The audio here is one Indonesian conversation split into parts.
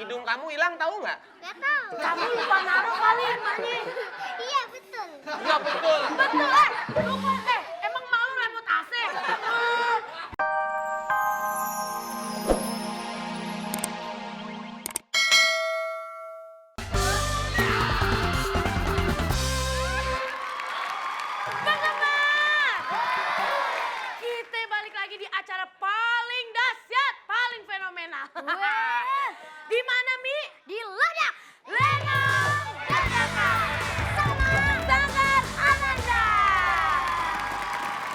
Hidung kamu hilang tahu nggak? Gak tahu. Kamu lupa naruh kali emaknya. Iya betul. Iya betul. Betul, lupa emang malu repot AC. Kita balik lagi di acara paling dahsyat, paling fenomenal. Di mana, Mi? Di Ledak Lenong Dadakan sama Sanggar Ananda.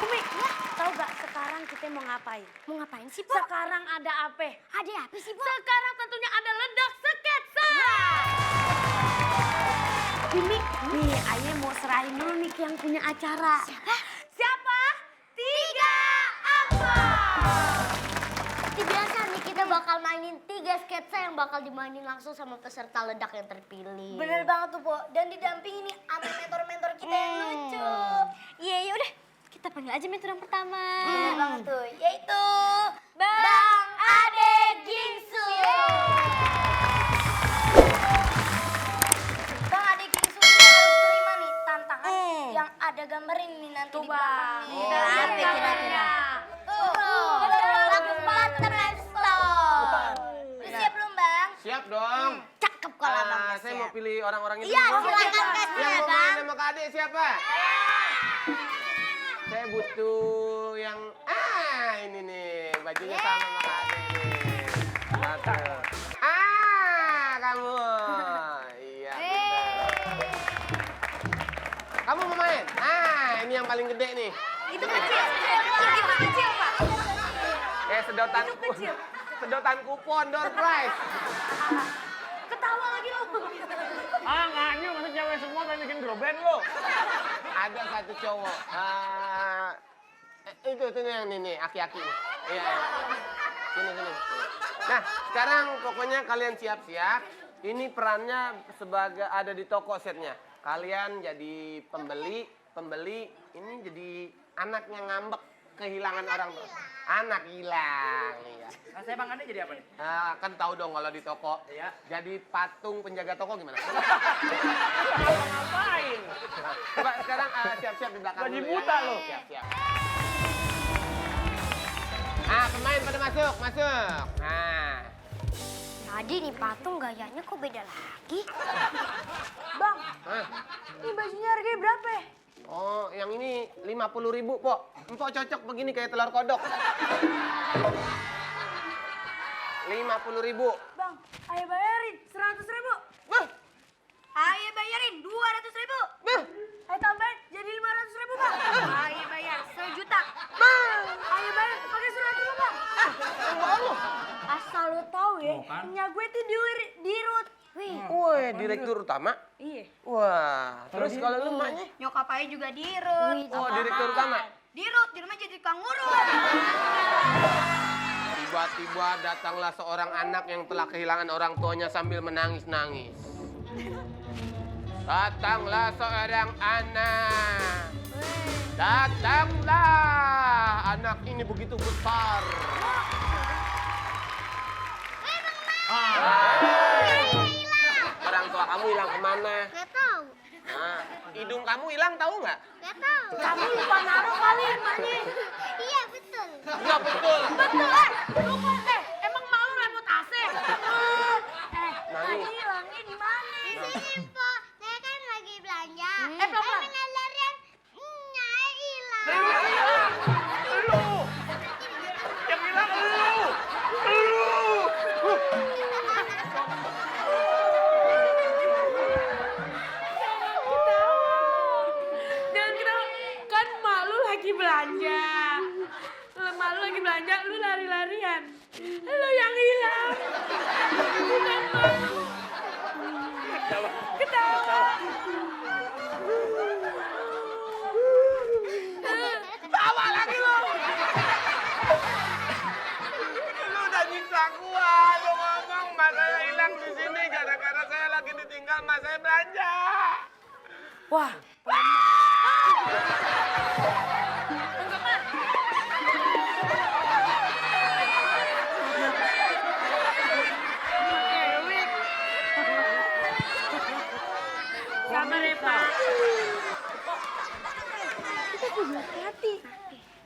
Umi, tahu gak sekarang kita mau ngapain? Mau ngapain sih, Po? Sekarang ada apa? Ada apa sih, Po? Sekarang tentunya ada ledak sketsa. Ini nih, Ayah mau serahin dulu nih ke yang punya acara. Siapa? Siapa? Tiga Angkot. Seperti biasa nih kita bakal mainin 3 sketsa yang bakal dimainin langsung sama peserta ledak yang terpilih. Bener banget tuh, Po. Dan didampingi nih sama mentor-mentor kita yang lucu. Iya, ya udah. Kita panggil aja mentor yang pertama. Bener banget tuh, yaitu Bang Ade Gingsu. Bang Ade Gingsu ini harus terima nih tantangan yang ada gambar ini nanti Tuh, di belakang Bang. nih. Kita lihat Apa kira-kira? Tuh, lagu teman stop. Udah siap belum, Bang? Siap dong. Cakep kalau Bang. Saya mau pilih orang-orangnya Iya, dulu. silakan kasih Yang ya, mau Bang. main sama Kak Ade siapa? Saya butuh yang ini nih bajunya sama sama Kak Ade nih. Satu. Kamu. Iya. bener. Kamu mau main? Ini yang paling gede nih. Itu kecil, itu kecil, Pak. Sedotan kecil. sedotan kupon door prize. Ketawa lagi lo. Nganyu, masa cewek semua pengen bikin girl band lo? Ada satu cowok. Itu yang ini, aki-aki. Iya. Sini. Nah, sekarang pokoknya kalian siap-siap. Ini perannya sebagai ada di toko setnya. Kalian jadi pembeli. Ini jadi anaknya ngambek kehilangan orang tua. Anak hilang. Iya. Nah, saya Bang Ade jadi apa nih? Kan tahu dong kalau di toko. Iya. Jadi patung penjaga toko gimana? Ngapain? Coba sekarang siap-siap di belakang Gaji dulu buta ya. lo. Siap-siap. Pemain pada masuk. Nah. Tadi nih patung gayanya kok beda lagi? Bang, Hah? ini bajunya harganya berapa? Oh, yang ini 50.000, Pok. Empok cocok begini kayak telur kodok. 50.000. Bang, ayo bayarin 100.000. Beh, Ayo bayarin 200.000. beh, Ayo tambahin jadi 500.000, Bang. Ayo bayar 1 juta. beh. Ayo bayar pakai surat itu, Bang. Asal lu tahu ya, Oh, kan? punya gue tuh dirut. Wih. Woi, direktur utama. Iya. Wah, terus kalau lu maknya? Nyokap Ayah juga dirut. Oh, direktur utama. Dirut, di rumah jadi tukang urut. Tiba-tiba datanglah seorang anak yang telah kehilangan orang tuanya sambil menangis-nangis. Datanglah seorang anak. Datanglah. Anak ini begitu besar. Orang tua kamu hilang kemana? Gak tahu. Hidung kamu hilang tahu nggak? Gak tahu. Kamu lupa naruh kali emaknya. Iya betul. Iya betul. Betul, lupa emang malu repot AC. Nangis. Hilangnya di mana? Di sini, Po. Saya kan lagi belanja. pelan-pelan. Menyadarian, nyai hilang. Lu! Yang bilang lu! Jangan ketawa, kan malu lagi belanja. Malu lagi belanja, lu lari-larian. Lu yang hilang. Bukan malu. Ketawa. Tawa lagi lu. Lu udah nyiksa gua. Lu ngomong mas saya hilang di sini gara-gara saya lagi ditinggal mas saya belanja. Wah,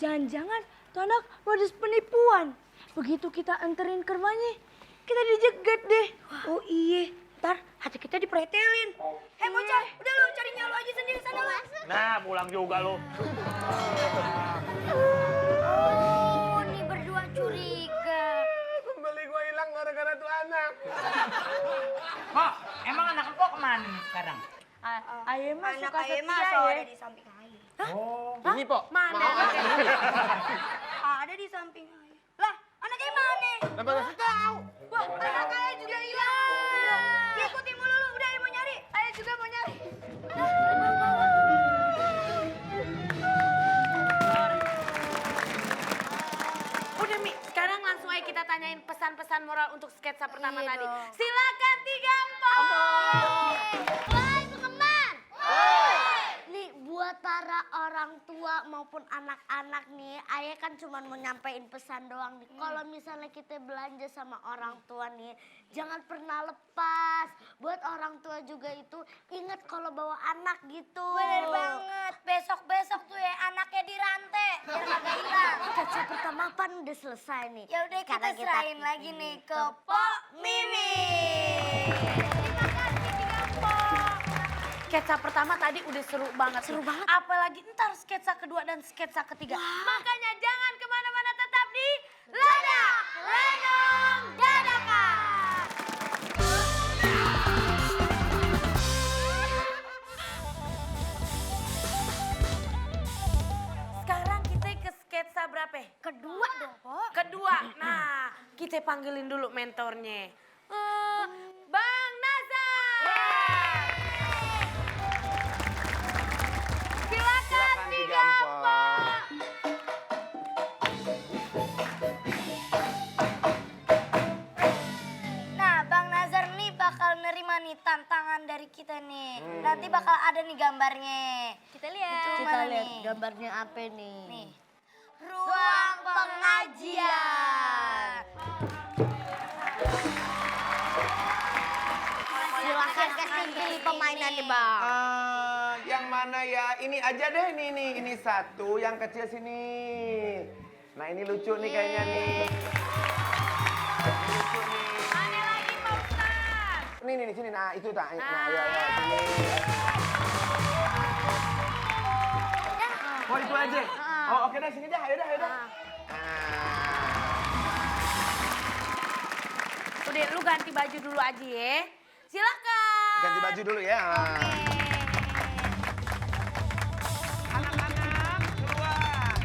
Jangan-jangan tuh anak modus penipuan. Begitu kita anterin ke rumahnya, kita dijegat deh. Oh iya, ntar hati kita dipretelin. Hei bocah, udah lu cari nyalo aja sendiri sana lu. Nah, pulang juga lu. Oh, nih berdua curiga. Kembali gua hilang gara-gara tuh anak. Kok, emang anak kok kemana nih sekarang? Ayah mah Anak suka ayah setia mah ya. ada di samping ayah. Oh, Ini, Po. Mana? Ada di samping ayah. Lah, anak ayah mana? Kenapa nggak tahu? Wah, anak ayah juga hilang. Ikutin mulu lu, udah ayah mau nyari. Ayah juga mau nyari. Udah Mi, sekarang langsung aja kita tanyain pesan-pesan moral untuk sketsa pertama Iya tadi. dong. Silakan 3 empok. Woi, penggemar. Nih buat para orang tua maupun anak-anak nih, ayah kan cuma mau nyampein pesan doang nih. Kalau misalnya kita belanja sama orang tua nih, jangan pernah lepas. Buat orang tua juga itu ingat kalau bawa anak gitu. Bener banget. Besok-besok tuh ya anaknya dirantai. Biar kagak hilang. Sketsa pertama kan udah selesai nih. Ya udah kita Sekarang serahin lagi nih ke Pok Mimi. Terima kasih 3 Pok. Sketsa pertama tadi udah seru banget. Seru banget. Apalagi ntar sketsa kedua dan sketsa ketiga. Makanya jangan kemana-mana, tetap di Ledak Lenong Dadakan. Sekarang kita ke sketsa berapa? Kedua dong, Pok. Kedua. Nah, kita panggilin dulu mentornya. Bang Nazar. Silakan 3 empok. Nah, Bang Nazar nih bakal nerima nih tantangan dari kita nih. Nanti bakal ada nih gambarnya. Kita lihat. Kita lihat gambarnya apa nih? Nih. Ruang pengajian. Silakan kasih pilih pemainannya, Bang. Yang mana ya? Ini aja deh, ini satu, yang kecil sini. Nah ini lucu nih kayaknya nih. Ini lucu nih. Mana lagi Pak Ustaz? Ini sini, nah itu tak. Nah, ayo, sini. Oh itu aja. Oh oke dah, sini dah, ayo dah. Udah, lu ganti baju dulu aja ya. Silakan. Ganti baju dulu ya. Anak-anak keluar.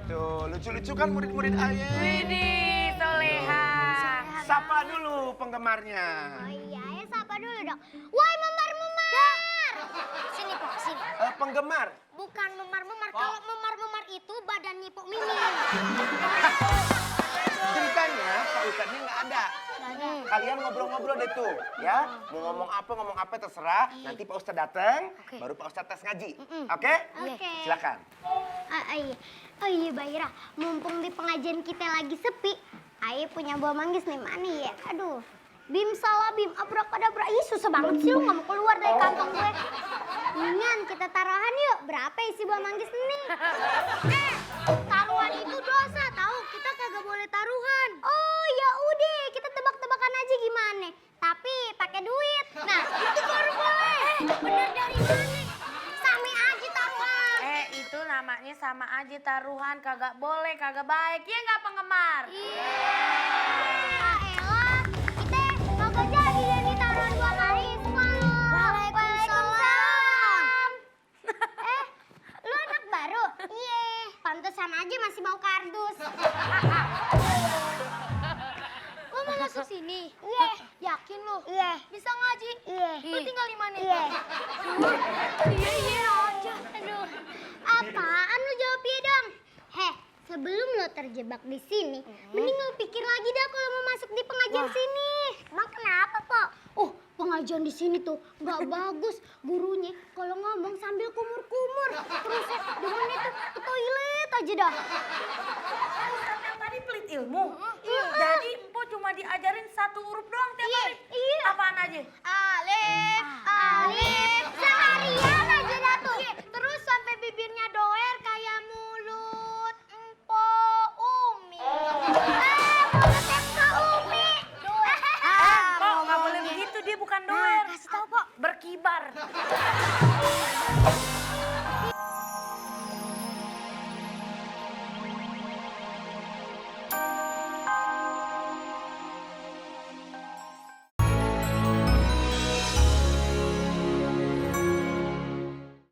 Tuh lucu-lucu kan murid-murid ayah. Widih, soleha. Sapa dulu penggemarnya. Oh iya, ya sapa dulu dong. Woi memar-memar. Sini Pok, sini. Penggemar. Bukan memar-memar. Kalau memar-memar itu badannya Pok Mimi. Ceritanya Pak Ustadznya nggak ada. Kalian ngobrol-ngobrol deh tuh, ya. Mau ngomong apa terserah. Nanti Pak Ustadz datang, baru Pak Ustadz tes ngaji. Oke? Oke. Silakan. Oh iya Baira, mumpung di pengajian kita lagi sepi, Aye punya buah manggis nih, mana ya? Aduh, bim salah bim, abrakadabra. Ih susah banget sih lu nggak mau keluar dari kantong gue. Mendingan kita taruhan yuk, berapa isi buah manggis nih? Taruhan itu dosa tahu, kita kagak boleh taruhan. Oh ya udah, kita tebak-tebakan aja gimana? Tapi pakai duit. Nah, itu baru boleh. Bener dari mana? Sami aja taruhan. Itu namanya sama aja taruhan, kagak boleh, kagak baik. Ya nggak penggemar? Ah elah, kita kagak jadi deh nih taruhan 2 kali. Waalaikumsalam. Lu anak baru? Iya. Pantesan aja masih bau kardus. Lu mau masuk sini? Iya. Yakin lu? Iya. Bisa ngaji? Iya. Lu tinggal di mana? Iya. Iya aja. Aduh. Apaan lu jawab iya dong? Heh, sebelum lo terjebak di sini, mending lo pikir lagi dah kalau mau masuk di pengajian sini. Emang kenapa, Pok? Pengajian di sini tuh nggak bagus. Gurunya kalau ngomong sambil kumur-kumur. Terus demennya tuh ke toilet aja dah. Ustaz yang tadi pelit ilmu. Jadi Empo cuma diajarin 1 huruf doang tiap hari. Iya. Apaan aja? Alif, seharian aja dah tuh. Terus sampai bibirnya doer kayak mulut. kibar.